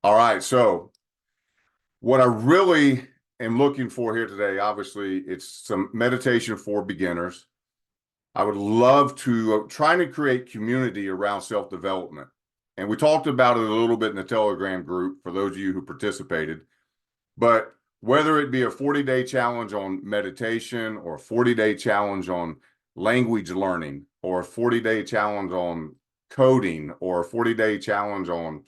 All right. So, what I really am looking for here today, obviously, it's some meditation for beginners. I would love to trying to create community around self-development. And we talked about it a little bit in the Telegram group for those of you who participated. But whether it be a 40-day challenge on meditation or a 40-day challenge on language learning or a 40-day challenge on coding or a 40-day challenge on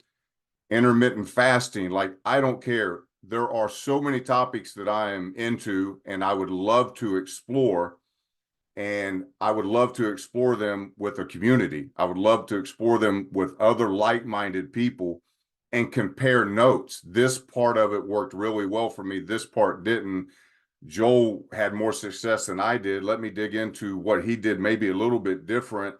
intermittent fasting, like I don't care. There are so many topics that I am into and I would love to explore. And I would love to explore them with a community. I would love to explore them with other like-minded people and compare notes. This part of it worked really well for me. This part didn't. Joel had more success than I did. Let me dig into what he did, maybe a little bit different.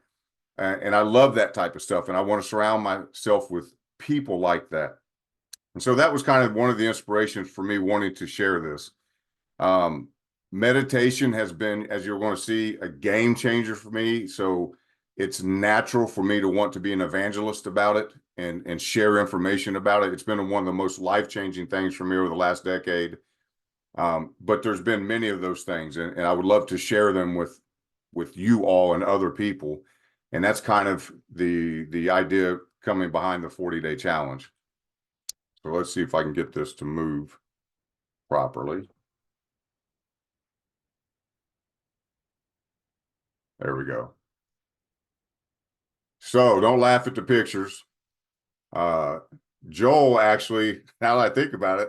And I love that type of stuff. And I want to surround myself with people like that. And so that was kind of one of the inspirations for me wanting to share this. Um, Meditation has been, as you're going to see, a game changer for me. So it's natural for me to want to be an evangelist about it and share information about it. It's been one of the most life-changing things for me over the last decade. But there's been many of those things, and I would love to share them with you all and other people. And that's kind of the idea coming behind the 40-day challenge. So let's see if I can get this to move properly. There we go. So don't laugh at the pictures. Uh, Joel actually, now that I think about it,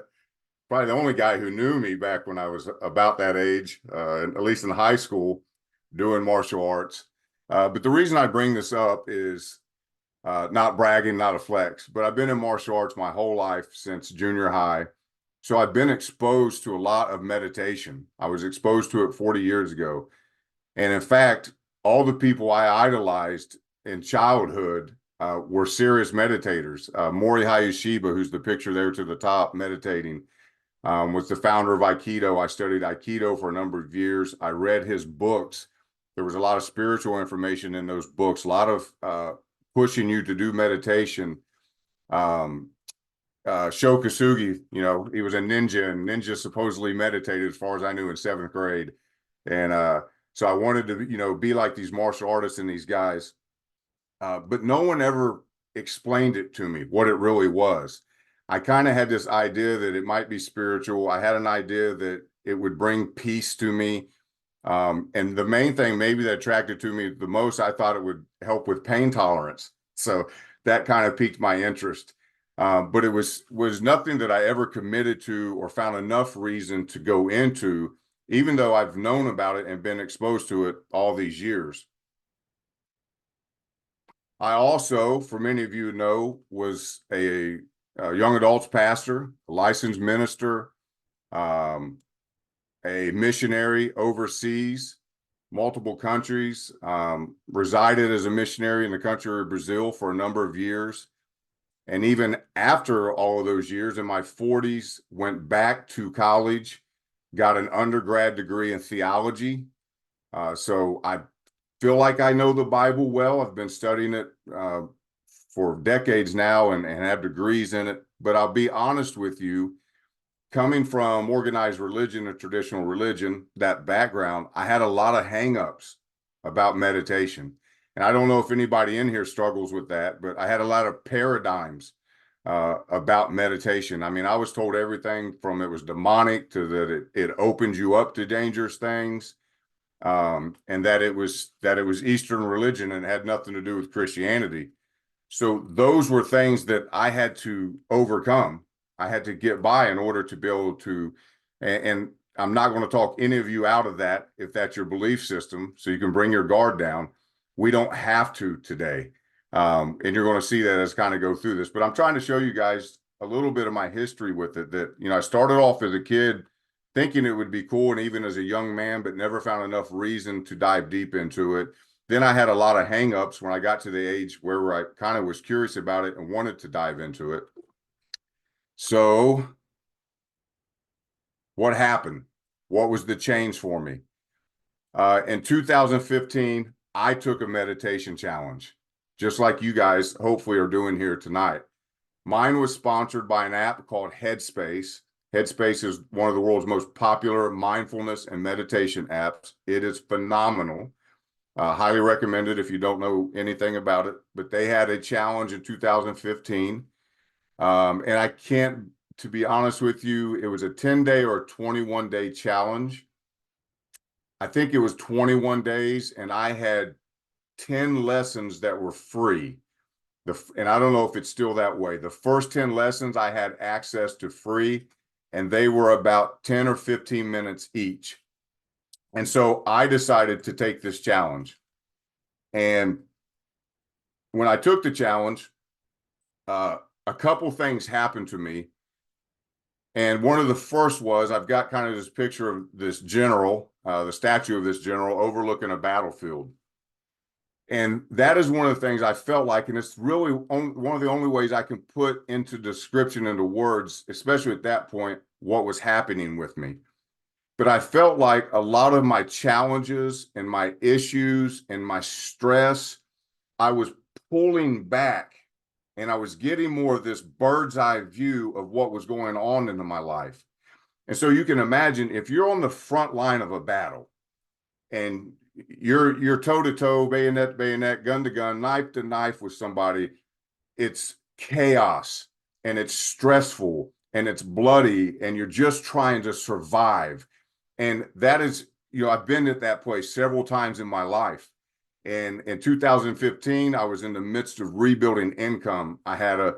probably the only guy who knew me back when I was about that age, at least in high school, doing martial arts. But the reason I bring this up is not bragging, not a flex, but I've been in martial arts my whole life since junior high. So I've been exposed to a lot of meditation. I was exposed to it 40 years ago. And in fact, all the people I idolized in childhood were serious meditators. Mori Hayashiba, who's the picture there to the top, meditating, was the founder of Aikido. I studied Aikido for a number of years. I read his books. There was a lot of spiritual information in those books, a lot of pushing you to do meditation. Um, Sho Kosugi, he was a ninja, and ninja supposedly meditated, as far as I knew, in seventh grade. And so I wanted to, be like these martial artists and these guys. But no one ever explained it to me, what it really was. I kind of had this idea that it might be spiritual. I had an idea that it would bring peace to me. And the main thing maybe that attracted to me the most, I thought it would help with pain tolerance. So that kind of piqued my interest. But it was nothing that I ever committed to or found enough reason to go into, even though I've known about it and been exposed to it all these years. I also, for many of you know, was a young adults pastor, a licensed minister, um, a missionary overseas, multiple countries, resided as a missionary in the country of Brazil for a number of years. And even after all of those years, in my 40s, went back to college, got an undergrad degree in theology. So I feel like I know the Bible well. I've been studying it for decades now and have degrees in it. But I'll be honest with you, coming from organized religion or traditional religion, that background, I had a lot of hangups about meditation. And I don't know if anybody in here struggles with that, but I had a lot of paradigms about meditation. I mean, I was told everything from it was demonic to that it opened you up to dangerous things, and that it was Eastern religion and had nothing to do with Christianity. So those were things that I had to overcome. I had to get by in order to be able to, and I'm not going to talk any of you out of that if that's your belief system, so you can bring your guard down. We don't have to today. And you're going to see that as kind of go through this, but I'm trying to show you guys a little bit of my history with it that, I started off as a kid thinking it would be cool and even as a young man, but never found enough reason to dive deep into it. Then I had a lot of hangups when I got to the age where I kind of was curious about it and wanted to dive into it. So what happened? What was the change for me? In 2015, I took a meditation challenge, just like you guys hopefully are doing here tonight. Mine was sponsored by an app called Headspace. Headspace is one of the world's most popular mindfulness and meditation apps. It is phenomenal. Highly recommended if you don't know anything about it. But they had a challenge in 2015. And I can't, to be honest with you, it was a 10-day or a 21-day challenge. I think it was 21 days, and I had 10 lessons that were free. And I don't know if it's still that way. The first 10 lessons I had access to free, and they were about 10 or 15 minutes each. And so I decided to take this challenge. And when I took the challenge, a couple things happened to me. And one of the first was, I've got kind of this picture of this general, the statue of this general overlooking a battlefield. And that is one of the things I felt like, and it's really one of the only ways I can put into description, into words, especially at that point, what was happening with me. But I felt like a lot of my challenges and my issues and my stress, I was pulling back, and I was getting more of this bird's eye view of what was going on in my life. And so you can imagine, if you're on the front line of a battle and you're toe to toe, bayonet to bayonet, gun to gun, knife to knife with somebody, it's chaos and it's stressful and it's bloody, and you're just trying to survive. And that is, I've been at that place several times in my life. And in 2015, I was in the midst of rebuilding income. I had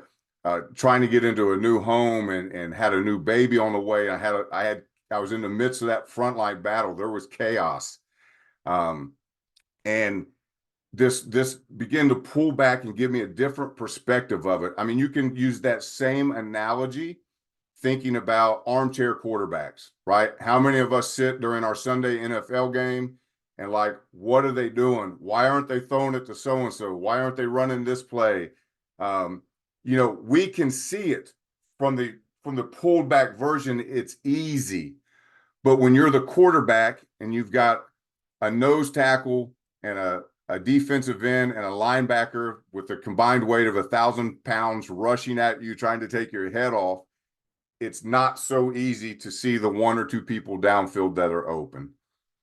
trying to get into a new home, and had a new baby on the way. I was in the midst of that frontline battle. There was chaos. And this began to pull back and give me a different perspective of it. I mean, you can use that same analogy thinking about armchair quarterbacks, right? How many of us sit during our Sunday NFL game and like, what are they doing? Why aren't they throwing it to so-and-so? Why aren't they running this play? We can see it from the pulled back version. It's easy. But when you're the quarterback and you've got a nose tackle and a defensive end and a linebacker with a combined weight of 1,000 pounds rushing at you, trying to take your head off, it's not so easy to see the one or two people downfield that are open.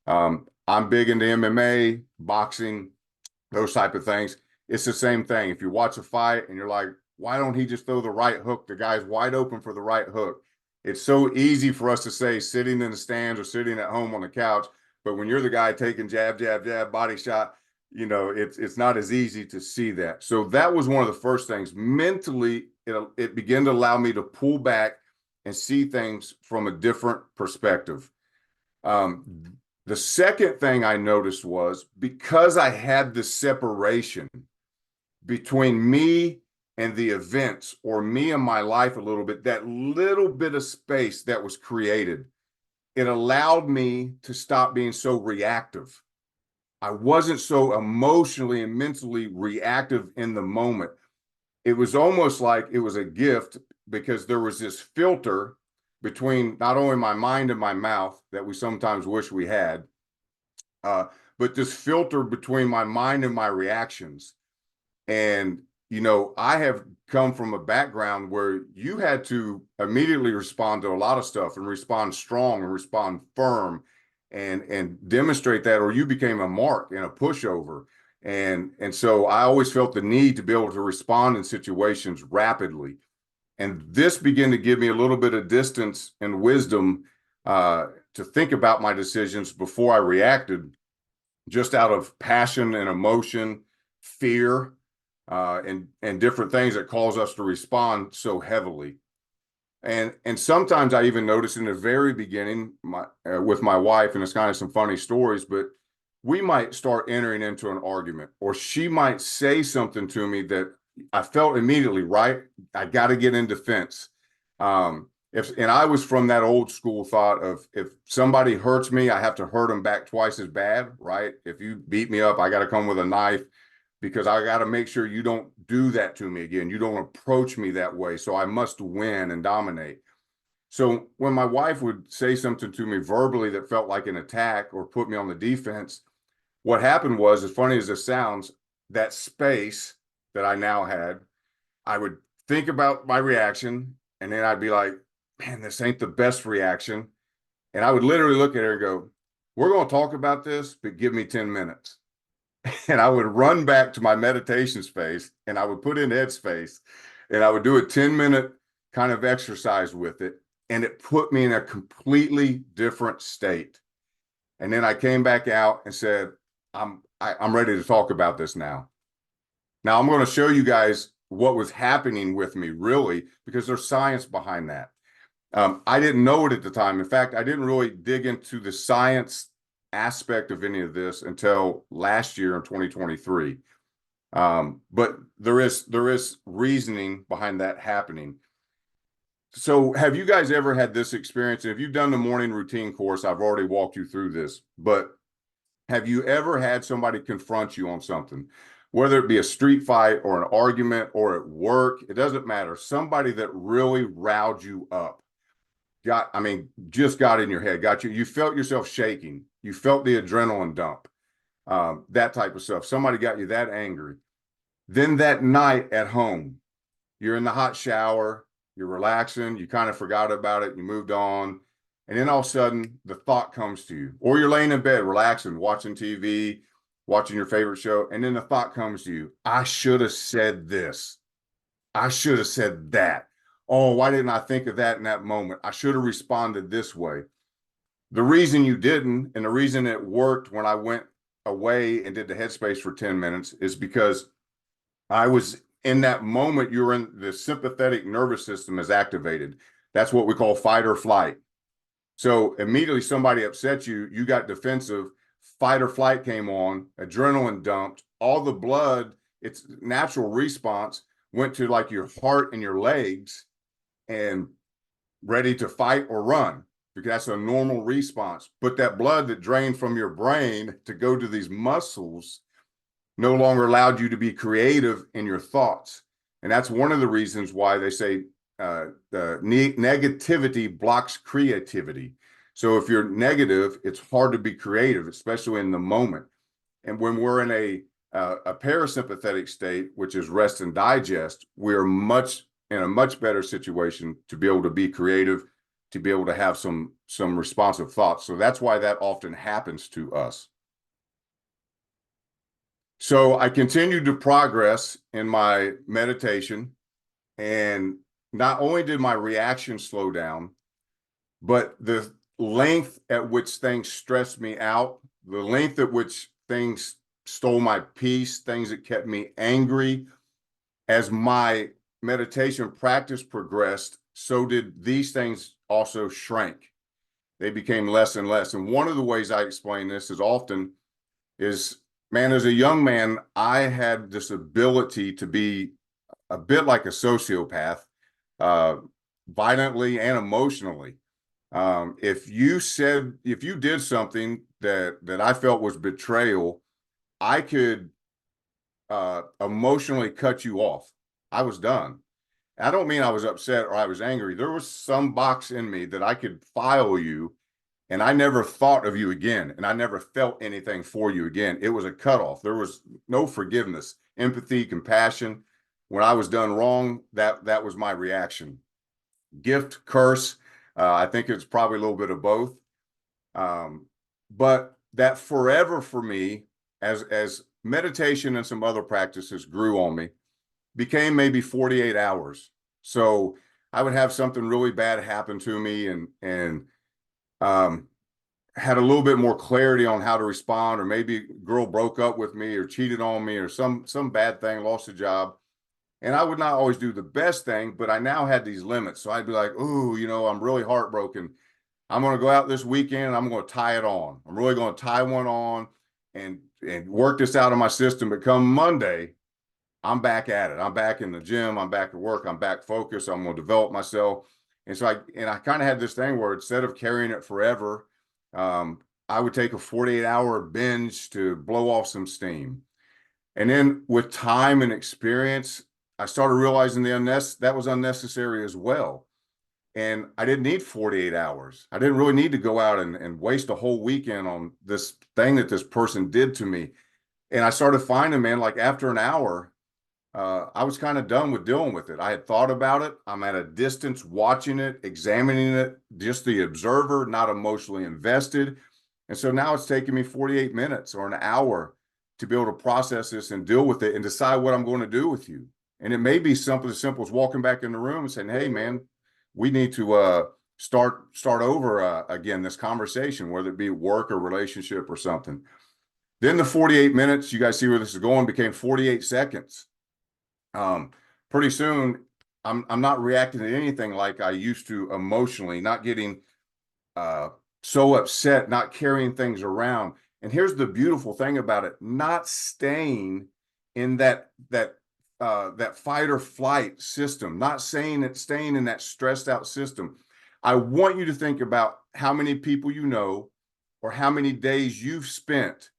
I'm big into MMA, boxing, those type of things. It's the same thing. If you watch a fight and you're like, why don't he just throw the right hook? The guy's wide open for the right hook. It's so easy for us to say sitting in the stands or sitting at home on the couch. But when you're the guy taking jab, jab, jab, body shot, it's not as easy to see that. So that was one of the first things. Mentally, it began to allow me to pull back and see things from a different perspective. The second thing I noticed was, because I had this separation between me and the events, or me and my life a little bit, that little bit of space that was created, it allowed me to stop being so reactive. I wasn't so emotionally and mentally reactive in the moment. It was almost like it was a gift, because there was this filter between not only my mind and my mouth that we sometimes wish we had, but this filter between my mind and my reactions. And, I have come from a background where you had to immediately respond to a lot of stuff and respond strong and respond firm and demonstrate that, or you became a mark and a pushover. And so I always felt the need to be able to respond in situations rapidly. And this began to give me a little bit of distance and wisdom to think about my decisions before I reacted, just out of passion and emotion, fear, and different things that cause us to respond so heavily. And sometimes I even noticed in the very beginning, with my wife, and it's kind of some funny stories, but we might start entering into an argument, or she might say something to me that I felt immediately, right, I got to get in defense. And I was from that old school thought of, if somebody hurts me, I have to hurt them back twice as bad, right? If you beat me up, I got to come with a knife, because I got to make sure you don't do that to me again. You don't approach me that way. So I must win and dominate. So when my wife would say something to me verbally that felt like an attack or put me on the defense, what happened was, as funny as this sounds, that space that I now had, I would think about my reaction, and then I'd be like, man, this ain't the best reaction. And I would literally look at her and go, we're going to talk about this, but give me 10 minutes. And I would run back to my meditation space and I would put in headspace and I would do a 10-minute kind of exercise with it. And it put me in a completely different state. And then I came back out and said, I'm ready to talk about this now. Now I'm going to show you guys what was happening with me, really, because there's science behind that. I didn't know it at the time. In fact, I didn't really dig into the science aspect of any of this until last year in 2023. But there is reasoning behind that happening. So have you guys ever had this experience? And if you've done the morning routine course, I've already walked you through this, but have you ever had somebody confront you on something, whether it be a street fight or an argument or at work? It doesn't matter. Somebody that really riled you up, just got in your head, you felt yourself shaking. You felt the adrenaline dump, that type of stuff. Somebody got you that angry. Then that night at home, you're in the hot shower, you're relaxing, you kind of forgot about it, you moved on. And then all of a sudden the thought comes to you, or you're laying in bed, relaxing, watching TV, watching your favorite show. And then the thought comes to you, I should have said this. I should have said that. Oh, why didn't I think of that in that moment? I should have responded this way. The reason you didn't, and the reason it worked when I went away and did the headspace for 10 minutes is because I was in that moment, you're in the sympathetic nervous system is activated. That's what we call fight or flight. So immediately somebody upset you, you got defensive, fight or flight came on, adrenaline dumped, all the blood, its natural response went to like your heart and your legs and ready to fight or run, because that's a normal response. But that blood that drained from your brain to go to these muscles no longer allowed you to be creative in your thoughts. And that's one of the reasons why they say negativity blocks creativity. So if you're negative, it's hard to be creative, especially in the moment. And when we're in a parasympathetic state, which is rest and digest, we're in a much better situation to be able to be creative, to be able to have some responsive thoughts. So that's why that often happens to us. So I continued to progress in my meditation, and not only did my reaction slow down, but the length at which things stressed me out, the length at which things stole my peace, things that kept me angry, as my meditation practice progressed, so did these things also shrink. They became less and less. And one of the ways I explain this is, man, as a young man, I had this ability to be a bit like a sociopath, violently and emotionally. If you did something that I felt was betrayal, I could emotionally cut you off. I was done. I don't mean I was upset or I was angry. There was some box in me that I could file you, and I never thought of you again, and I never felt anything for you again. It was a cutoff. There was no forgiveness, empathy, compassion. When I was done wrong, that was my reaction. Gift, curse. I think it's probably a little bit of both. But that forever for me, as meditation and some other practices grew on me, became maybe 48 hours. So I would have something really bad happen to me and had a little bit more clarity on how to respond, or maybe a girl broke up with me or cheated on me or some bad thing, lost a job. And I would not always do the best thing, but I now had these limits. So I'd be like, ooh, I'm really heartbroken. I'm going to go out this weekend and I'm going to tie it on. I'm really going to tie one on and work this out of my system. But come Monday, I'm back at it. I'm back in the gym. I'm back at work. I'm back focused. I'm going to develop myself. And so I kind of had this thing where instead of carrying it forever, I would take a 48-hour binge to blow off some steam. And then with time and experience, I started realizing that was unnecessary as well. And I didn't need 48 hours. I didn't really need to go out and waste a whole weekend on this thing that this person did to me. And I started finding, man, like after an hour, I was kind of done with dealing with it. I had thought about it. I'm at a distance watching it, examining it, just the observer, not emotionally invested. And so now it's taking me 48 minutes or an hour to be able to process this and deal with it and decide what I'm going to do with you. And it may be something as simple as walking back in the room and saying, "Hey, man, we need to start over again this conversation, whether it be work or relationship or something." Then the 48 minutes, you guys see where this is going, became 48 seconds. Pretty soon, I'm not reacting to anything like I used to emotionally, not getting so upset, not carrying things around. And here's the beautiful thing about it: not staying in that fight or flight system, not staying in that stressed out system. I want you to think about how many people you know or how many days you've spent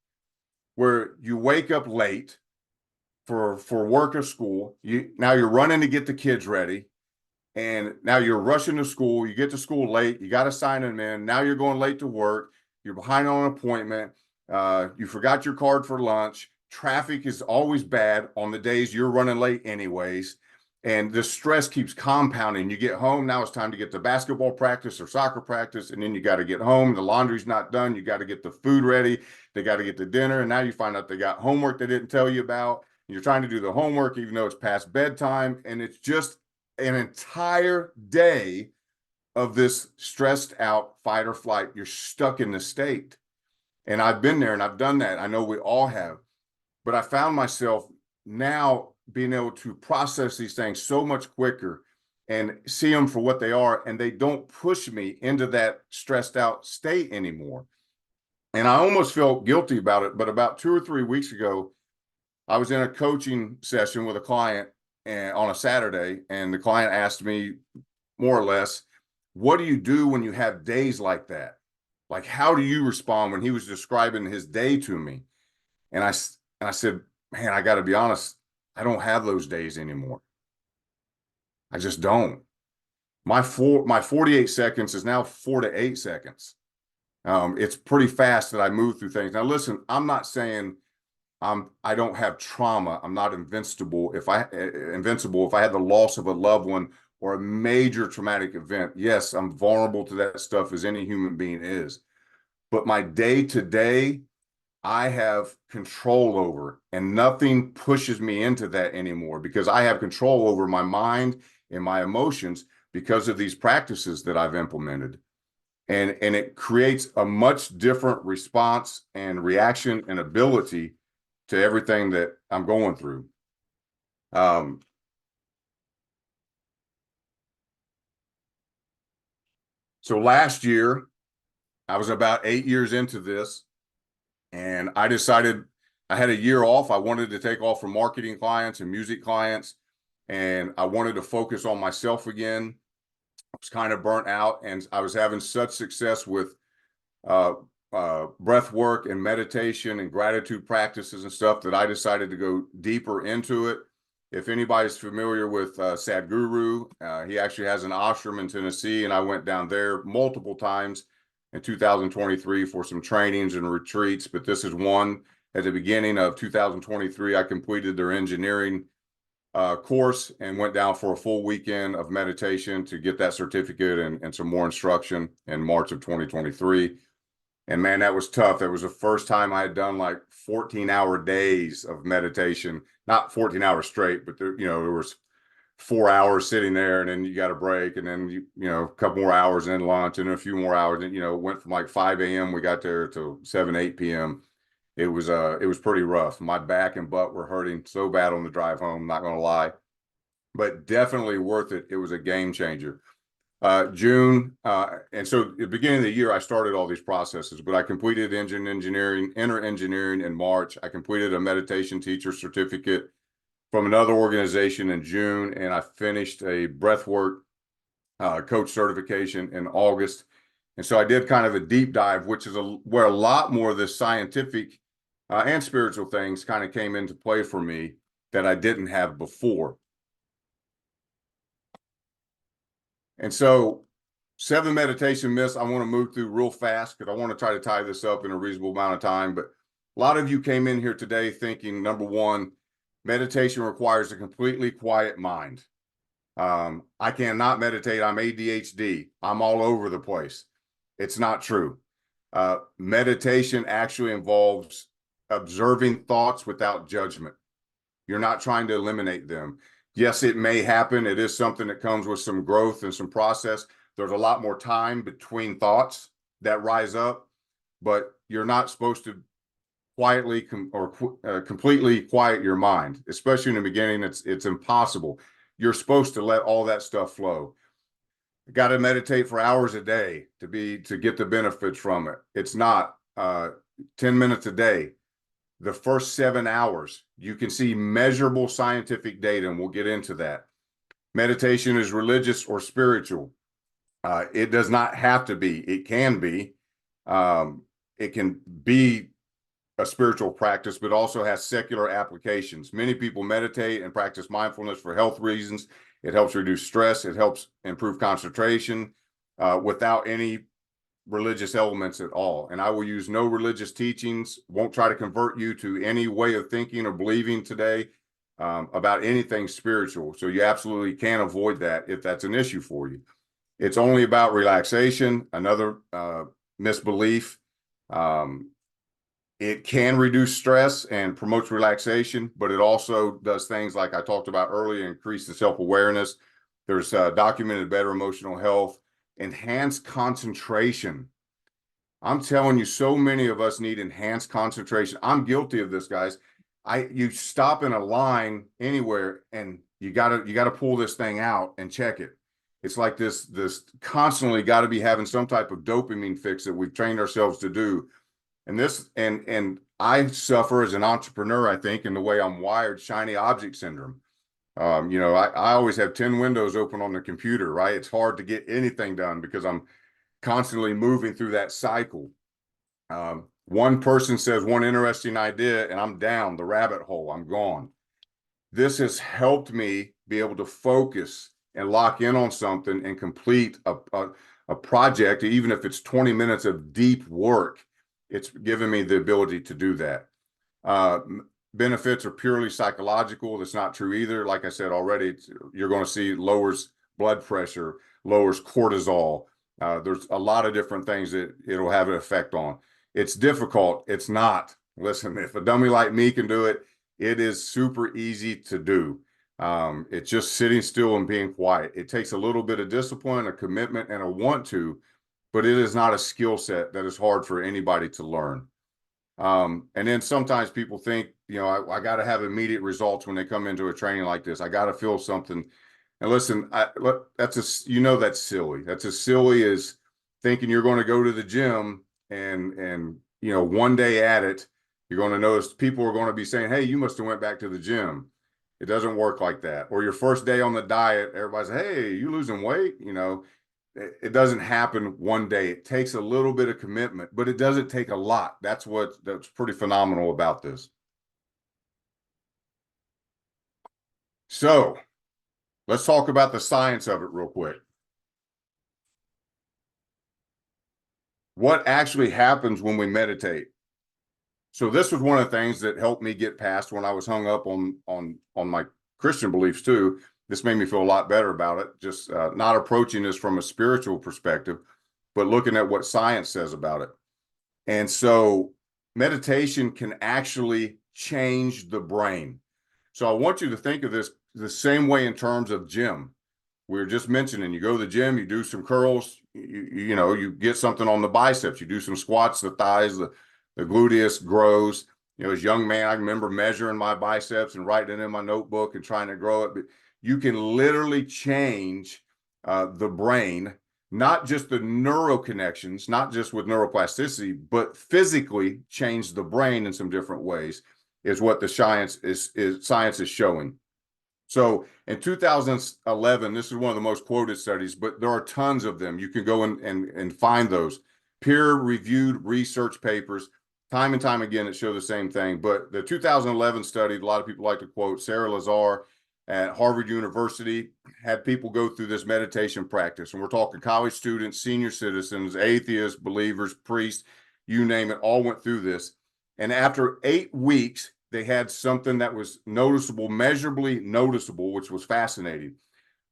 where you wake up late for work or school. Now you're running to get the kids ready, and now you're rushing to school. You get to school late. You got to sign them in. Now you're going late to work. You're behind on an appointment. You forgot your card for lunch. Traffic is always bad on the days you're running late anyways. And the stress keeps compounding. You get home. Now it's time to get to basketball practice or soccer practice. And then you got to get home. The laundry's not done. You got to get the food ready. They got to get the dinner. And now you find out they got homework they didn't tell you about. You're trying to do the homework, even though it's past bedtime. And it's just an entire day of this stressed out fight or flight. You're stuck in the state. And I've been there and I've done that. I know we all have. But I found myself now being able to process these things so much quicker and see them for what they are. And they don't push me into that stressed out state anymore. And I almost felt guilty about it. But about 2 or 3 weeks ago, I was in a coaching session with a client on a Saturday, and the client asked me more or less, "What do you do when you have days like that? Like, how do you respond?" When he was describing his day to me. And I said, "Man, I got to be honest, I don't have those days anymore. I just don't. My 48 seconds is now 4 to 8 seconds. It's pretty fast that I move through things. Now, listen, I'm not saying I don't have trauma. I'm not invincible. If I had the loss of a loved one or a major traumatic event, yes, I'm vulnerable to that stuff as any human being is. But my day to day, I have control over, and nothing pushes me into that anymore because I have control over my mind and my emotions because of these practices that I've implemented. And it creates a much different response and reaction and ability to everything that I'm going through. So last year, I was about 8 years into this, and I decided I had a year off. I wanted to take off from marketing clients and music clients, and I wanted to focus on myself again. I was kind of burnt out, and I was having such success with uh, breath work and meditation and gratitude practices and stuff that I decided to go deeper into it. If anybody's familiar with Sadhguru, he actually has an ashram in Tennessee, and I went down there multiple times in 2023 for some trainings and retreats. But this is one at the beginning of 2023. I completed their engineering course and went down for a full weekend of meditation to get that certificate and some more instruction in March of 2023. And man, that was tough. That was the first time I had done like 14-hour days of meditation, not 14 hours straight, but there was 4 hours sitting there, and then you got a break, and then a couple more hours, and then lunch, and then a few more hours. And went from like 5 a.m. We got there to 7, 8 p.m. It was pretty rough. My back and butt were hurting so bad on the drive home, not gonna lie, but definitely worth it. It was a game changer. June, and so at the beginning of the year, I started all these processes, but I completed inner engineering in March. I completed a meditation teacher certificate from another organization in June, and I finished a breathwork coach certification in August. And so I did kind of a deep dive, which is where a lot more of the scientific and spiritual things kind of came into play for me that I didn't have before. And so 7 meditation myths I want to move through real fast because I want to try to tie this up in a reasonable amount of time. But a lot of you came in here today thinking, number one, meditation requires a completely quiet mind. I cannot meditate. I'm ADHD. I'm all over the place. It's not true. Meditation actually involves observing thoughts without judgment. You're not trying to eliminate them. Yes, it may happen. It is something that comes with some growth and some process. There's a lot more time between thoughts that rise up, but you're not supposed to quietly completely quiet your mind, especially in the beginning. It's impossible. You're supposed to let all that stuff flow. You got to meditate for hours a day to get the benefits from it. It's not 10 minutes a day. The first 7 hours, you can see measurable scientific data, and we'll get into that. Meditation is religious or spiritual. It does not have to be. It can be. It can be a spiritual practice, but also has secular applications. Many people meditate and practice mindfulness for health reasons. It helps reduce stress. It helps improve concentration without any religious elements at all. And I will use no religious teachings, won't try to convert you to any way of thinking or believing today about anything spiritual. So you absolutely can avoid that if that's an issue for you. It's only about relaxation, another misbelief. It can reduce stress and promotes relaxation, but it also does things like I talked about earlier, increase the self-awareness. There's documented better emotional health, enhanced concentration. I'm telling you, so many of us need enhanced concentration. I'm guilty of this, guys. You stop in a line anywhere and you gotta pull this thing out and check it. It's like this constantly got to be having some type of dopamine fix that we've trained ourselves to do. And I suffer as an entrepreneur, I think, in the way I'm wired, shiny object syndrome. I always have 10 windows open on the computer, right? It's hard to get anything done because I'm constantly moving through that cycle. One person says one interesting idea and I'm down the rabbit hole, I'm gone. This has helped me be able to focus and lock in on something and complete a project, even if it's 20 minutes of deep work. It's given me the ability to do that. Benefits are purely psychological. That's not true either. Like I said already, you're going to see lowers blood pressure, lowers cortisol. There's a lot of different things that it'll have an effect on. It's difficult. It's not. Listen, if a dummy like me can do it, it is super easy to do. It's just sitting still and being quiet. It takes a little bit of discipline, a commitment, and a want to, but it is not a skill set that is hard for anybody to learn. And then sometimes people think, I got to have immediate results when they come into a training like this. I got to feel something. And listen, that's silly. That's as silly as thinking you're going to go to the gym and one day at it, you're going to notice people are going to be saying, hey, you must have went back to the gym. It doesn't work like that. Or your first day on the diet, everybody's, hey, you losing weight? It doesn't happen one day. It takes a little bit of commitment, but it doesn't take a lot. That's pretty phenomenal about this. So let's talk about the science of it real quick. What actually happens when we meditate? So this was one of the things that helped me get past when I was hung up on my Christian beliefs too. This made me feel a lot better about it. Just not approaching this from a spiritual perspective, but looking at what science says about it. And so meditation can actually change the brain. So I want you to think of this the same way in terms of gym. We were just mentioning, you go to the gym, you do some curls, you get something on the biceps, you do some squats, the thighs, the gluteus grows. As a young man, I remember measuring my biceps and writing it in my notebook and trying to grow it. But you can literally change the brain, not just the neural connections, not just with neuroplasticity, but physically change the brain in some different ways, is what the science is showing. So in 2011, this is one of the most quoted studies, but there are tons of them. You can go and find those peer-reviewed research papers. Time and time again, it shows the same thing. But the 2011 study, a lot of people like to quote, Sarah Lazar at Harvard University had people go through this meditation practice. And we're talking college students, senior citizens, atheists, believers, priests, you name it, all went through this. And after 8 weeks, they had something that was noticeable, measurably noticeable, which was fascinating.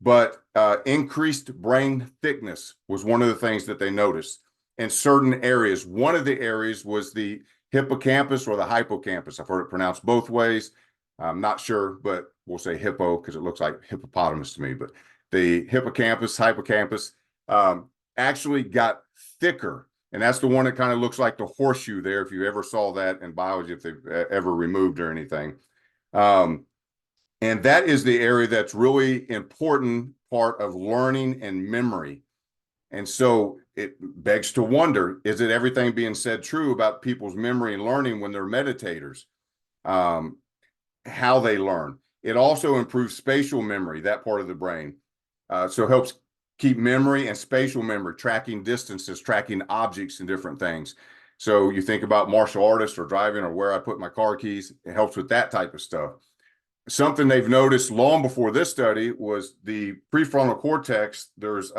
But increased brain thickness was one of the things that they noticed in certain areas. One of the areas was the hippocampus or the hippocampus. I've heard it pronounced both ways. I'm not sure, but we'll say hippo because it looks like hippopotamus to me. But the hippocampus, actually got thicker. And that's the one that kind of looks like the horseshoe there, if you ever saw that in biology, if they've ever removed or anything. And that is the area that's really important part of learning and memory. And so it begs to wonder, is it everything being said true about people's memory and learning when they're meditators? How they learn. It also improves spatial memory, that part of the brain. So it helps keep memory and spatial memory, tracking distances, tracking objects and different things. So you think about martial artists or driving or where I put my car keys, it helps with that type of stuff. Something they've noticed long before this study was the prefrontal cortex. There's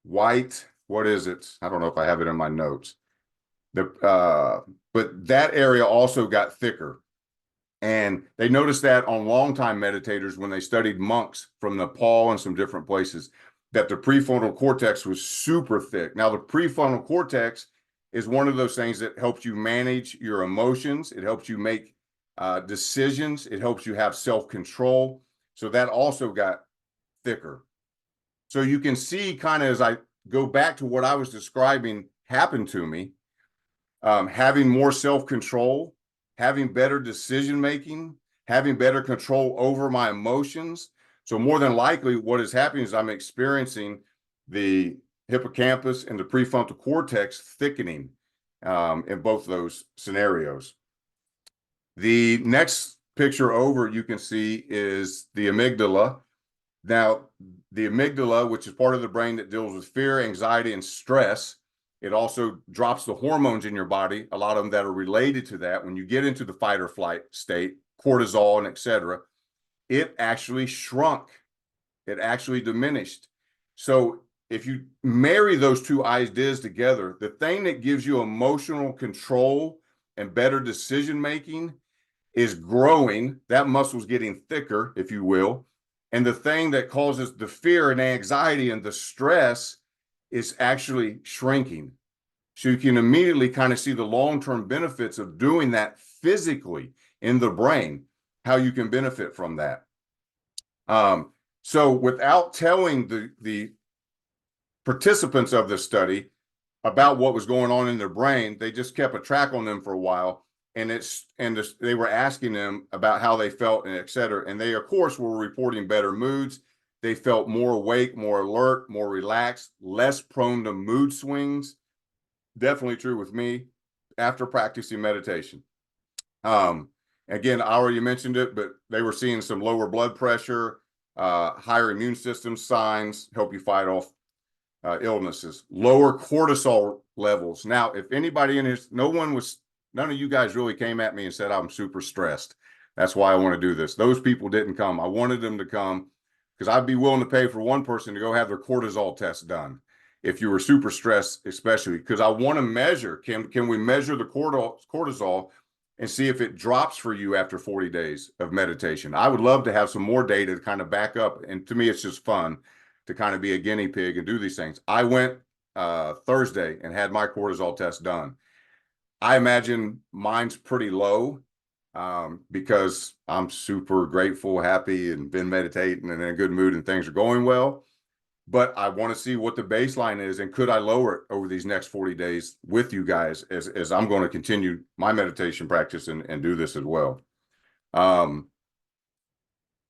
white, what is it? I don't know if I have it in my notes. But that area also got thicker. And they noticed that on longtime meditators when they studied monks from Nepal and some different places, that the prefrontal cortex was super thick. Now, the prefrontal cortex is one of those things that helps you manage your emotions. It helps you make decisions. It helps you have self-control. So that also got thicker. So you can see kind of as I go back to what I was describing happened to me, having more self-control, having better decision-making, having better control over my emotions. So more than likely what is happening is I'm experiencing the hippocampus and the prefrontal cortex thickening in both those scenarios. The next picture over you can see is the amygdala. Now, the amygdala, which is part of the brain that deals with fear, anxiety, and stress, it also drops the hormones in your body, a lot of them that are related to that. When you get into the fight or flight state, cortisol and et cetera, it actually shrunk. It actually diminished. So if you marry those two ideas together, the thing that gives you emotional control and better decision-making is growing. That muscle's getting thicker, if you will. And the thing that causes the fear and anxiety and the stress is actually shrinking. So you can immediately kind of see the long-term benefits of doing that physically in the brain, how you can benefit from that. So without telling the participants of this study about what was going on in their brain, they just kept a track on them for a while. And they were asking them about how they felt and et cetera. And they, of course, were reporting better moods. They felt more awake, more alert, more relaxed, less prone to mood swings. Definitely true with me after practicing meditation. Again, I already mentioned it, but they were seeing some lower blood pressure, higher immune system signs, help you fight off illnesses, lower cortisol levels. Now, if anybody in here, none of you guys really came at me and said, I'm super stressed. That's why I want to do this. Those people didn't come. I wanted them to come because I'd be willing to pay for one person to go have their cortisol test done. If you were super stressed, especially because I want to measure, can we measure the cortisol and see if it drops for you after 40 days of meditation? I would love to have some more data to kind of back up. And to me, it's just fun to kind of be a guinea pig and do these things. I went Thursday and had my cortisol test done. I imagine mine's pretty low because I'm super grateful, happy, and been meditating and in a good mood and things are going well. But I want to see what the baseline is and could I lower it over these next 40 days with you guys as I'm going to continue my meditation practice and do this as well.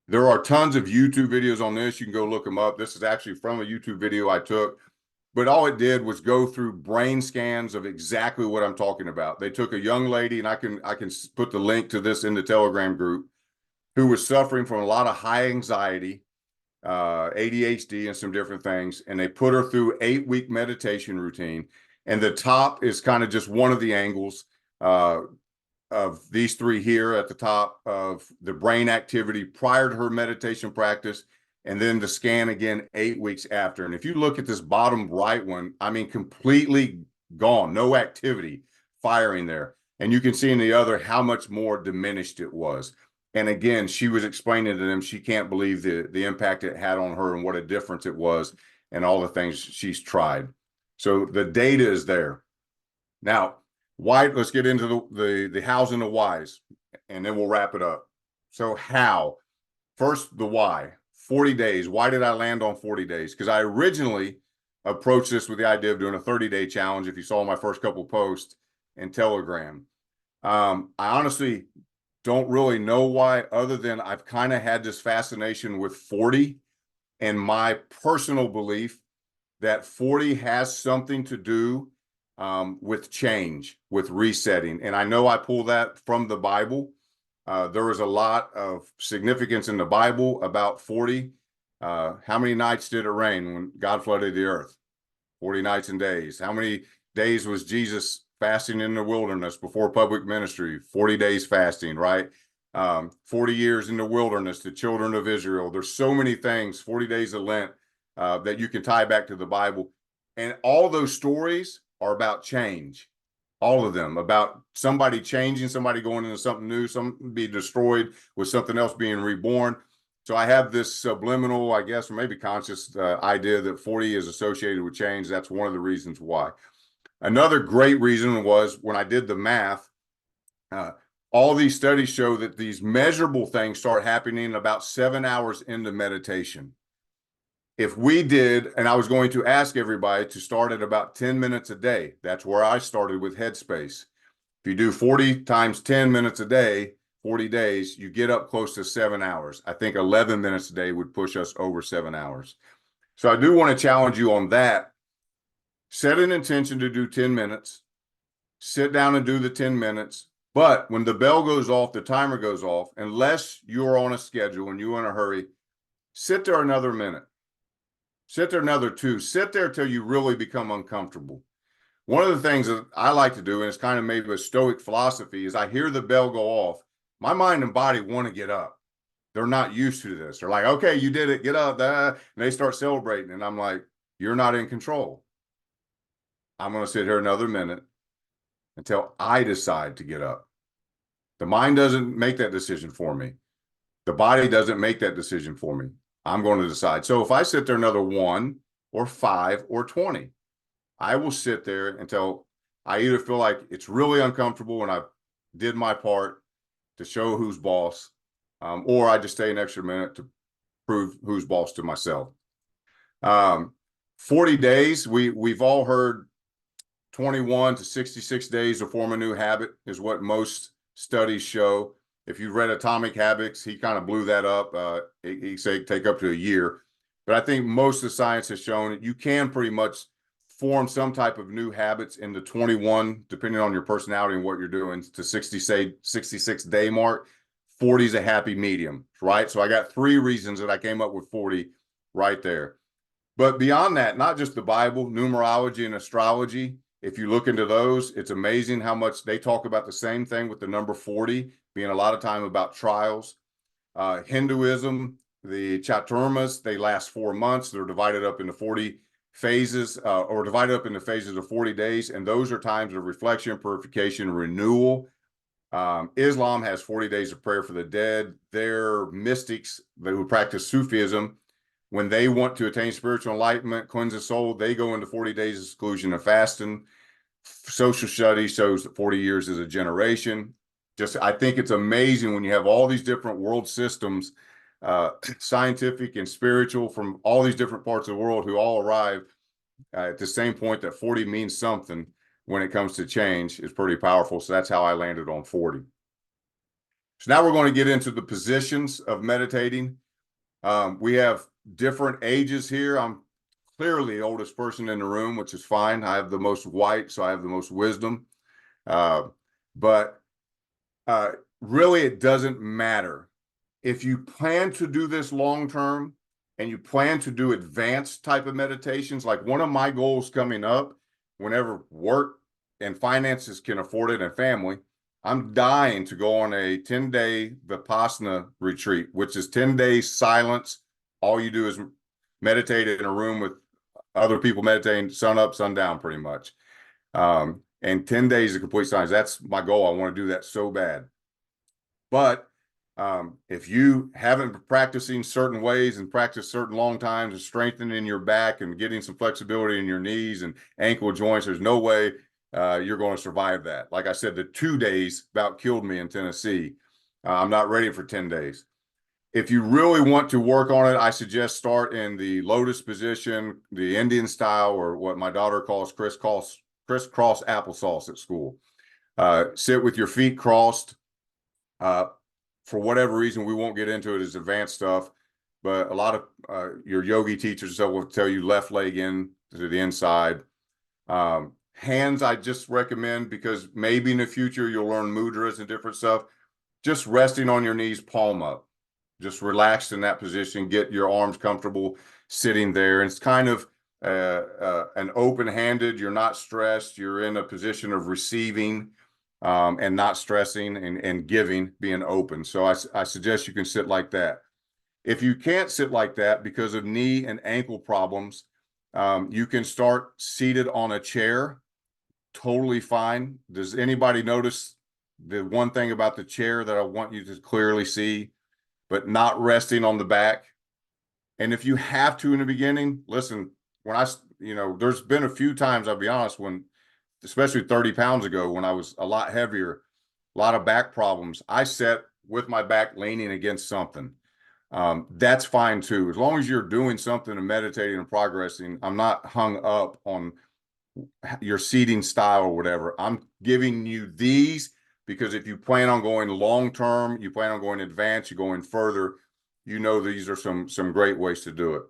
There are tons of YouTube videos on this. You can go look them up. This is actually from a YouTube video I took. But all it did was go through brain scans of exactly what I'm talking about. They took a young lady, and I can put the link to this in the Telegram group, who was suffering from a lot of high anxiety, ADHD, and some different things. And they put her through 8-week meditation routine. And the top is kind of just one of the angles of these three here at the top of the brain activity prior to her meditation practice. And then the scan again 8 weeks after. And if you look at this bottom right one, I mean, completely gone, no activity firing there. And you can see in the other how much more diminished it was. And again, she was explaining to them she can't believe the impact it had on her and what a difference it was and all the things she's tried. So the data is there. Now, why? Let's get into the hows and the whys, and then we'll wrap it up. So how? First, the why. 40 days. Why did I land on 40 days? Because I originally approached this with the idea of doing a 30-day challenge. If you saw my first couple posts in Telegram, I honestly don't really know why, other than I've kind of had this fascination with 40 and my personal belief that 40 has something to do with change, with resetting. And I know I pull that from the Bible. There is a lot of significance in the Bible about 40. How many nights did it rain when God flooded the earth? 40 nights and days. How many days was Jesus fasting in the wilderness before public ministry? 40 days fasting, right? 40 years in the wilderness, the children of Israel. There's so many things, 40 days of Lent, that you can tie back to the Bible. And all those stories are about change. All of them about somebody changing, somebody going into something new, something being destroyed with something else being reborn. So I have this subliminal, I guess, or maybe conscious idea that 40 is associated with change. That's one of the reasons why. Another great reason was when I did the math, all these studies show that these measurable things start happening about 7 hours into meditation. If we did, and I was going to ask everybody to start at about 10 minutes a day. That's where I started with Headspace. If you do 40 times 10 minutes a day, 40 days, you get up close to 7 hours. I think 11 minutes a day would push us over 7 hours. So I do want to challenge you on that. Set an intention to do 10 minutes. Sit down and do the 10 minutes. But when the bell goes off, the timer goes off, unless you're on a schedule and you're in a hurry, sit there another minute. Sit there another 2. Sit there till you really become uncomfortable. One of the things that I like to do, and it's kind of maybe a stoic philosophy, is I hear the bell go off. My mind and body want to get up. They're not used to this. They're like, okay, you did it, get up. And they start celebrating. And I'm like, you're not in control. I'm going to sit here another minute until I decide to get up. The mind doesn't make that decision for me. The body doesn't make that decision for me. I'm going to decide. So if I sit there another 1 or 5 or 20, I will sit there until I either feel like it's really uncomfortable and I did my part to show who's boss, or I just stay an extra minute to prove who's boss to myself. 40 days, we've all heard 21 to 66 days to form a new habit is what most studies show. If you read Atomic Habits, he kind of blew that up. He said take up to a year. But I think most of the science has shown that you can pretty much form some type of new habits in the 21, depending on your personality and what you're doing, to 66 day mark. 40 is a happy medium, right? So I got 3 reasons that I came up with 40 right there. But beyond that, not just the Bible, numerology and astrology, if you look into those, it's amazing how much they talk about the same thing with the number 40 being a lot of time about trials. Hinduism, the chaturmas, they last 4 months. They're divided up into 40 phases, or divided up into phases of 40 days. And those are times of reflection, purification, renewal. Islam has 40 days of prayer for the dead. They're mystics who practice Sufism. When they want to attain spiritual enlightenment, cleanse the soul, they go into 40 days of seclusion and fasting. Social studies shows that 40 years is a generation. I think it's amazing when you have all these different world systems, scientific and spiritual, from all these different parts of the world, who all arrive at the same point that 40 means something when it comes to change. Is pretty powerful. So that's how I landed on 40. So now we're going to get into the positions of meditating. We have different ages here. I'm clearly the oldest person in the room, which is fine. I have the most white, so I have the most wisdom. But really, it doesn't matter. If you plan to do this long term and you plan to do advanced type of meditations, like one of my goals coming up, whenever work and finances can afford it and family, I'm dying to go on a 10-day Vipassana retreat, which is 10 days silence. All you do is meditate in a room with other people meditating, sun up, sun down, pretty much. and 10 days of complete silence. That's my goal. I want to do that so bad. But if you haven't been practicing certain ways and practice certain long times and strengthening your back and getting some flexibility in your knees and ankle joints, there's no way you're going to survive that. Like I said, the 2 days about killed me in Tennessee. I'm not ready for 10 days. If you really want to work on it, I suggest start in the lotus position, the Indian style, or what my daughter calls crisscross applesauce at school. Sit with your feet crossed. For whatever reason, we won't get into it as advanced stuff, but a lot of your yogi teachers will tell you left leg in to the inside. Hands, I just recommend, because maybe in the future you'll learn mudras and different stuff. Just resting on your knees, palm up. Just relax in that position. Get your arms comfortable sitting there. And it's kind of an open-handed. You're not stressed. You're in a position of receiving and not stressing, and giving, being open. So I suggest you can sit like that. If you can't sit like that because of knee and ankle problems, you can start seated on a chair. Totally fine. Does anybody notice the one thing about the chair that I want you to clearly see, but not resting on the back? And if you have to in the beginning, listen, when there's been a few times, I'll be honest, when, especially 30 pounds ago, when I was a lot heavier, a lot of back problems, I sat with my back leaning against something. That's fine too. As long as you're doing something and meditating and progressing, I'm not hung up on your seating style or whatever. I'm giving you these because if you plan on going long term, you plan on going advanced, you're going further, these are some great ways to do it.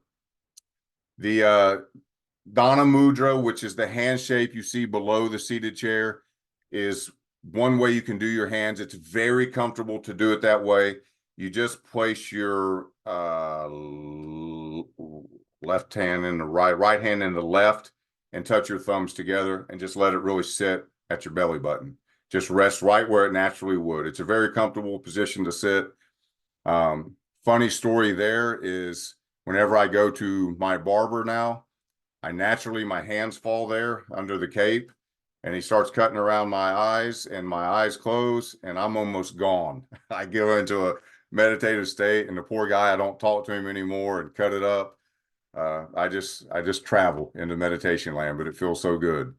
The Dana Mudra, which is the hand shape you see below the seated chair, is one way you can do your hands. It's very comfortable to do it that way. You just place your left hand in the right hand in the left, and touch your thumbs together and just let it really sit at your belly button. Just rest right where it naturally would. It's a very comfortable position to sit. Funny story there is, whenever I go to my barber now, my hands fall there under the cape, and he starts cutting around my eyes, and my eyes close, and I'm almost gone. I go into a meditative state, and the poor guy, I don't talk to him anymore and cut it up. I just travel into meditation land, but it feels so good.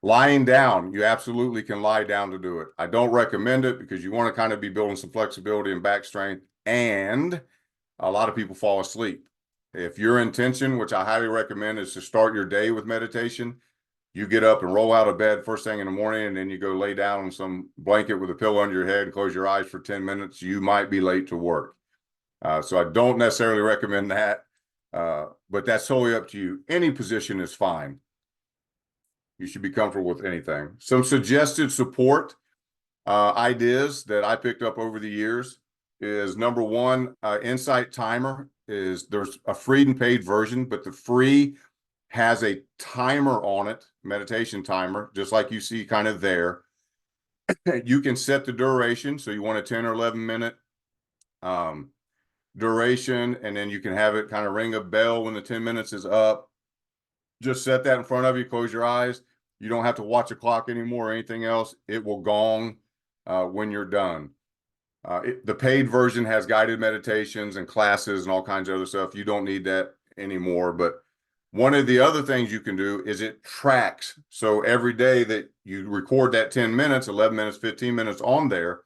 Lying down, you absolutely can lie down to do it. I don't recommend it because you want to kind of be building some flexibility and back strength, and a lot of people fall asleep. If your intention, which I highly recommend, is to start your day with meditation, you get up and roll out of bed first thing in the morning, and then you go lay down on some blanket with a pillow under your head and close your eyes for 10 minutes, you might be late to work. So I don't necessarily recommend that, but that's totally up to you. Any position is fine. You should be comfortable with anything. Some suggested support ideas that I picked up over the years is, number one, Insight Timer. There's a free and paid version, but the free has a timer on it, meditation timer, just like you see kind of there. You can set the duration, so you want a 10 or 11 minute duration, and then you can have it kind of ring a bell when the 10 minutes is up. Just set that in front of you, close your eyes. You don't have to watch a clock anymore or anything else. It will gong when you're done. The paid version has guided meditations and classes and all kinds of other stuff. You don't need that anymore. But one of the other things you can do is it tracks. So every day that you record that 10 minutes, 11 minutes, 15 minutes on there,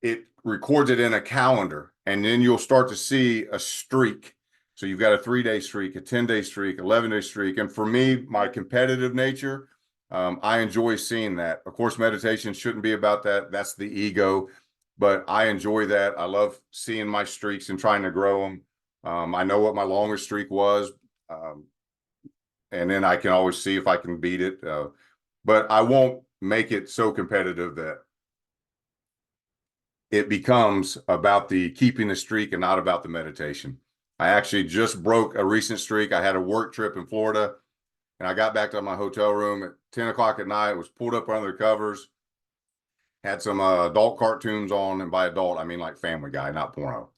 it records it in a calendar, and then you'll start to see a streak. So you've got a 3-day streak, a 10-day streak, 11-day streak. And for me, my competitive nature, I enjoy seeing that. Of course, meditation shouldn't be about that. That's the ego, but I enjoy that. I love seeing my streaks and trying to grow them. I know what my longest streak was, and then I can always see if I can beat it. But I won't make it so competitive that it becomes about the keeping the streak and not about the meditation. I actually just broke a recent streak. I had a work trip in Florida, and I got back to my hotel room at 10 o'clock at night, was pulled up under the covers, had some adult cartoons on, and by adult, I mean like Family Guy, not porno,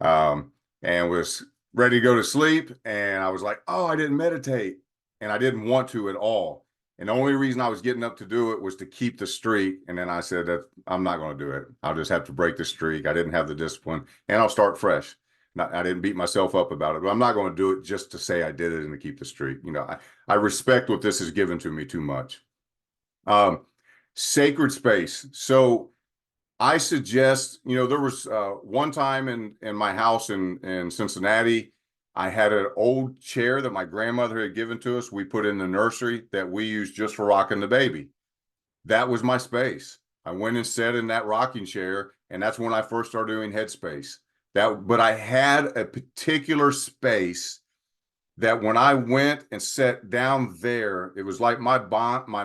and was ready to go to sleep. And I was like, oh, I didn't meditate, and I didn't want to at all. And the only reason I was getting up to do it was to keep the streak. And then I said that I'm not going to do it. I'll just have to break the streak. I didn't have the discipline, and I'll start fresh. I didn't beat myself up about it, but I'm not going to do it just to say I did it and to keep the streak. I respect what this has given to me too much. Sacred space. So I suggest, there was one time in my house in Cincinnati, I had an old chair that my grandmother had given to us. We put in the nursery that we used just for rocking the baby. That was my space. I went and sat in that rocking chair, and that's when I first started doing headspace. But I had a particular space that when I went and sat down there, it was like my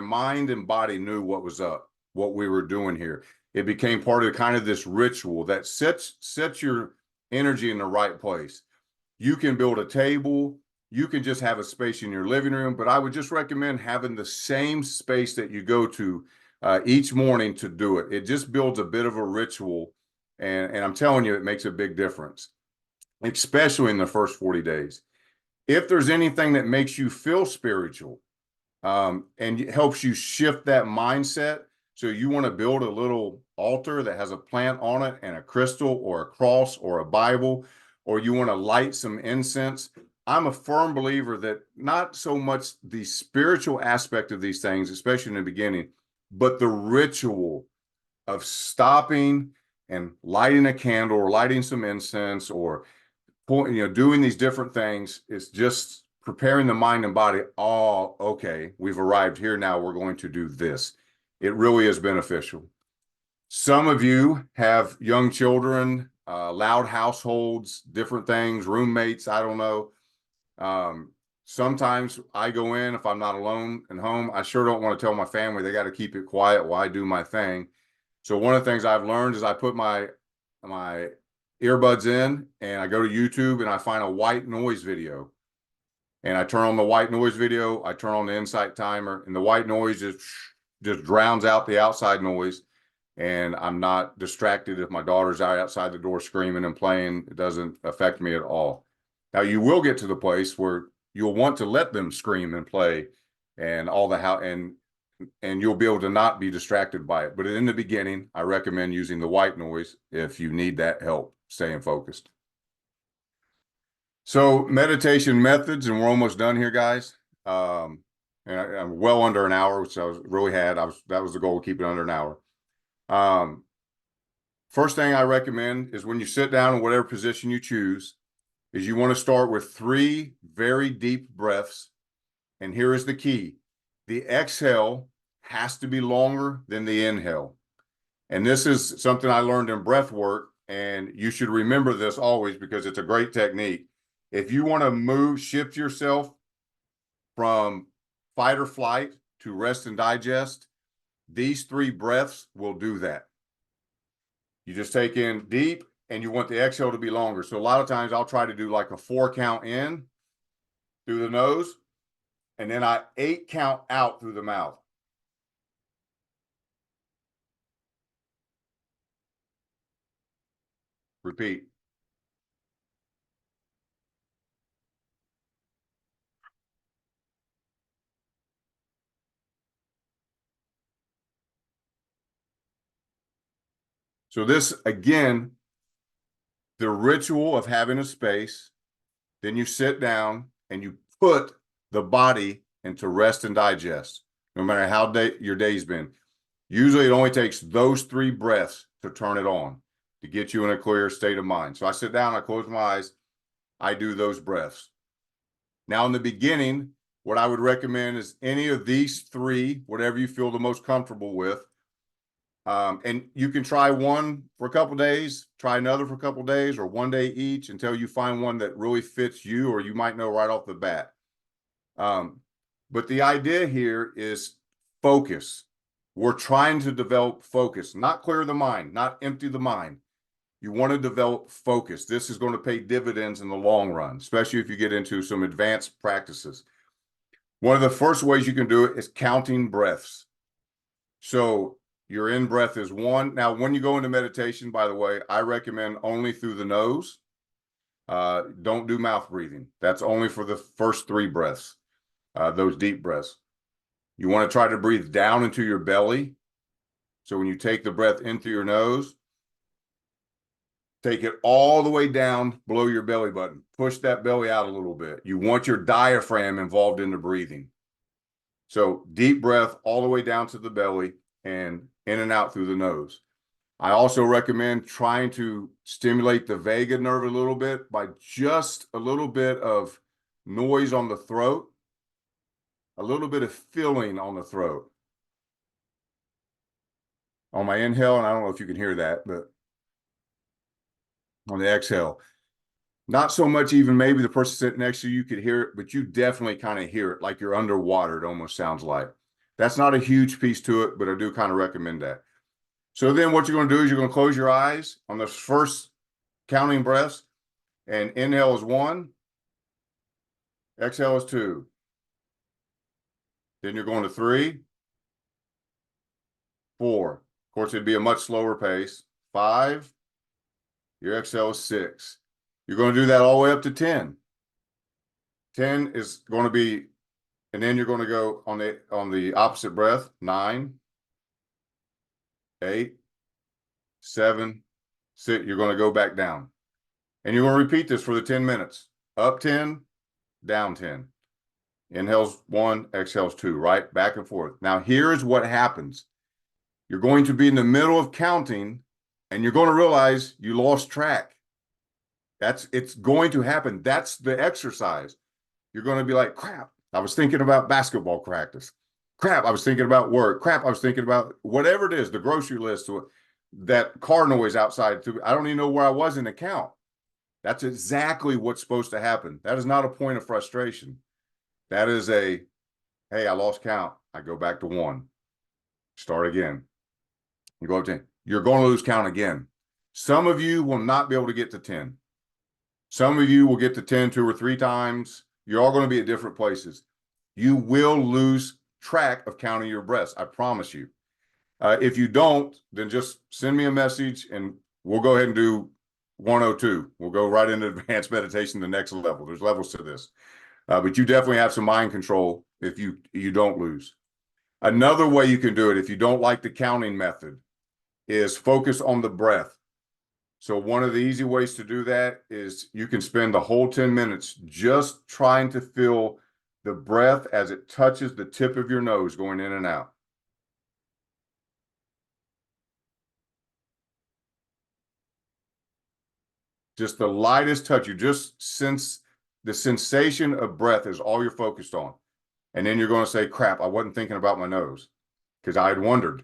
mind and body knew what was up, what we were doing here. It became part of kind of this ritual that sets your energy in the right place. You can build a table, you can just have a space in your living room, but I would just recommend having the same space that you go to each morning to do it. It just builds a bit of a ritual, and I'm telling you, it makes a big difference, especially in the first 40 days. If there's anything that makes you feel spiritual and helps you shift that mindset, so you want to build a little altar that has a plant on it and a crystal or a cross or a Bible, or you want to light some incense. I'm a firm believer that not so much the spiritual aspect of these things, especially in the beginning, but the ritual of stopping and lighting a candle or lighting some incense or doing these different things is just preparing the mind and body. Oh, okay, we've arrived here now. We're going to do this. It really is beneficial. Some of you have young children, loud households, different things, roommates, I don't know. Sometimes I go in, if I'm not alone at home, I sure don't want to tell my family they got to keep it quiet while I do my thing. So one of the things I've learned is I put my earbuds in and I go to YouTube and I find a white noise video. And I turn on the white noise video, I turn on the insight timer, and the white noise just drowns out the outside noise. And I'm not distracted if my daughter's out outside the door screaming and playing. It doesn't affect me at all. Now, you will get to the place where you'll want to let them scream and play and all the how and you'll be able to not be distracted by it. But in the beginning, I recommend using the white noise if you need that help staying focused. So meditation methods, and we're almost done here, guys. And I'm well under an hour, which that was the goal, to keep it under an hour. First thing I recommend is when you sit down in whatever position you choose, is you want to start with 3 very deep breaths. And here is the key. The exhale has to be longer than the inhale. And this is something I learned in breath work, and you should remember this always because it's a great technique. If you want to shift yourself from fight or flight to rest and digest, these 3 breaths will do that. You just take in deep, and you want the exhale to be longer. So a lot of times I'll try to do like a 4 count in through the nose, and then I 8 count out through the mouth. Repeat. So this, again, the ritual of having a space, then you sit down and you put the body into rest and digest, no matter how your day's been. Usually it only takes those 3 breaths to turn it on, to get you in a clear state of mind. So I sit down, I close my eyes, I do those breaths. Now in the beginning, what I would recommend is any of these 3, whatever you feel the most comfortable with. And you can try one for a couple days, try another for a couple days, or one day each until you find one that really fits you, or you might know right off the bat. But the idea here is focus. We're trying to develop focus, not clear the mind, not empty the mind. You want to develop focus. This is going to pay dividends in the long run, especially if you get into some advanced practices. One of the first ways you can do it is counting breaths. So your in breath is 1. Now, when you go into meditation, by the way, I recommend only through the nose. Don't do mouth breathing. That's only for the first 3 breaths, those deep breaths. You want to try to breathe down into your belly. So when you take the breath in through your nose, take it all the way down below your belly button. Push that belly out a little bit. You want your diaphragm involved in the breathing. So deep breath all the way down to the belly and in and out through the nose. I also recommend trying to stimulate the vagus nerve a little bit by just a little bit of noise on the throat, a little bit of filling on the throat. On my inhale, and I don't know if you can hear that, but on the exhale, not so much even maybe the person sitting next to you could hear it, but you definitely kind of hear it like you're underwater, it almost sounds like. That's not a huge piece to it, but I do kind of recommend that. So then what you're going to do is you're going to close your eyes on the first counting breaths, and inhale is 1, exhale is 2. Then you're going to 3, 4. Of course, it'd be a much slower pace. 5, your exhale is 6. You're going to do that all the way up to 10. 10 is going to be, and then you're going to go on the opposite breath. 9, 8, 7, 6. You're going to go back down. And you're going to repeat this for the 10 minutes. Up 10, down 10. Inhales 1, exhales 2, right? Back and forth. Now, here's what happens. You're going to be in the middle of counting, and you're going to realize you lost track. It's going to happen. That's the exercise. You're going to be like, crap, I was thinking about basketball practice. Crap, I was thinking about work. Crap, I was thinking about whatever it is, the grocery list, or that car noise outside. I don't even know where I was in the count. That's exactly what's supposed to happen. That is not a point of frustration. That is hey, I lost count. I go back to 1. Start again. You go up to 10. You're going to lose count again. Some of you will not be able to get to 10. Some of you will get to 10 2 or 3 times. You're all going to be at different places. You will lose track of counting your breaths. I promise you. If you don't, then just send me a message and we'll go ahead and do 102. We'll go right into advanced meditation, the next level. There's levels to this. But you definitely have some mind control if you don't lose. Another way you can do it, if you don't like the counting method, is focus on the breath. So one of the easy ways to do that is you can spend the whole 10 minutes just trying to feel the breath as it touches the tip of your nose going in and out. Just the lightest touch. You just sense the sensation of breath is all you're focused on. And then you're going to say, crap, I wasn't thinking about my nose because I had wondered.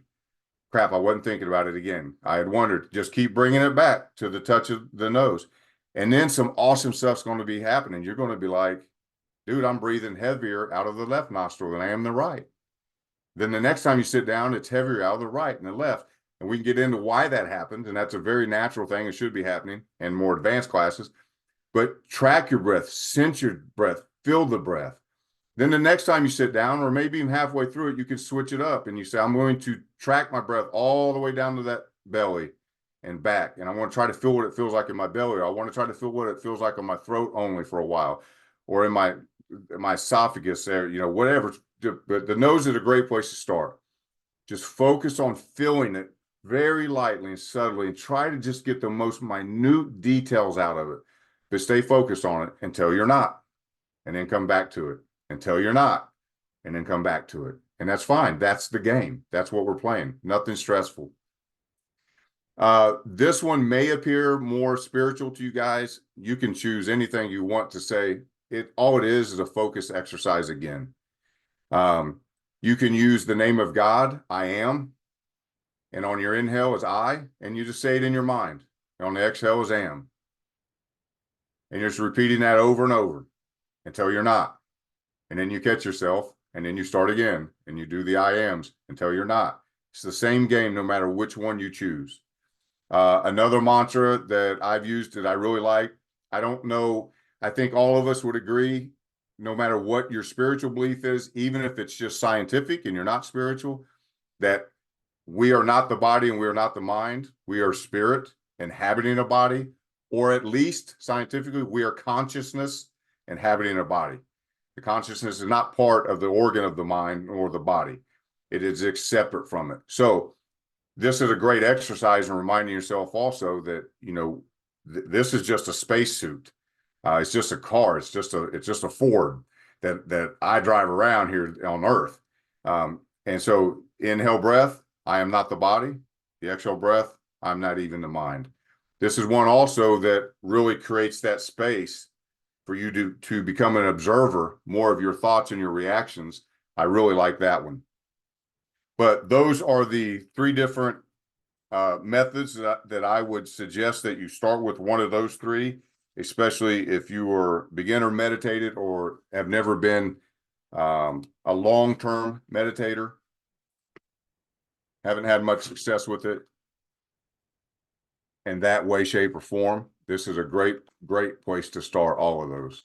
Crap, I wasn't thinking about it again. I had wondered. Just keep bringing it back to the touch of the nose. And then some awesome stuff's going to be happening. You're going to be like, dude, I'm breathing heavier out of the left nostril than I am the right. Then the next time you sit down, it's heavier out of the right and the left. And we can get into why that happens. And that's a very natural thing. It should be happening in more advanced classes. But track your breath, sense your breath, feel the breath. Then the next time you sit down, or maybe even halfway through it, you can switch it up and you say, I'm going to track my breath all the way down to that belly and back. And I want to try to feel what it feels like in my belly. Or I want to try to feel what it feels like on my throat only for a while, or in my esophagus there, whatever. But the nose is a great place to start. Just focus on feeling it very lightly and subtly and try to just get the most minute details out of it. But stay focused on it until you're not, and then come back to it. Until you're not, and then come back to it. And that's fine. That's the game. That's what we're playing. Nothing stressful. This one may appear more spiritual to you guys. You can choose anything you want to say. All it is a focus exercise again. You can use the name of God, I am. And on your inhale is I, and you just say it in your mind. And on the exhale is am. And you're just repeating that over and over until you're not. And then you catch yourself, and then you start again, and you do the I ams until you're not. It's the same game no matter which one you choose. Another mantra that I've used that I really like, I don't know, I think all of us would agree, no matter what your spiritual belief is, even if it's just scientific and you're not spiritual, that we are not the body and we are not the mind. We are spirit inhabiting a body, or at least scientifically, we are consciousness inhabiting a body. The consciousness is not part of the organ of the mind or the body. It is separate from it. So this is a great exercise in reminding yourself also that, this is just a spacesuit. It's just a car. It's just a Ford that I drive around here on Earth. And so inhale breath, I am not the body. The exhale breath, I'm not even the mind. This is one also that really creates that space for you to become an observer more of your thoughts and your reactions. I really like that one. But those are the 3 different methods that I would suggest that you start with one of those 3, especially if you are beginner meditated or have never been a long-term meditator, haven't had much success with it in that way, shape, or form. This is a great place to start all of those.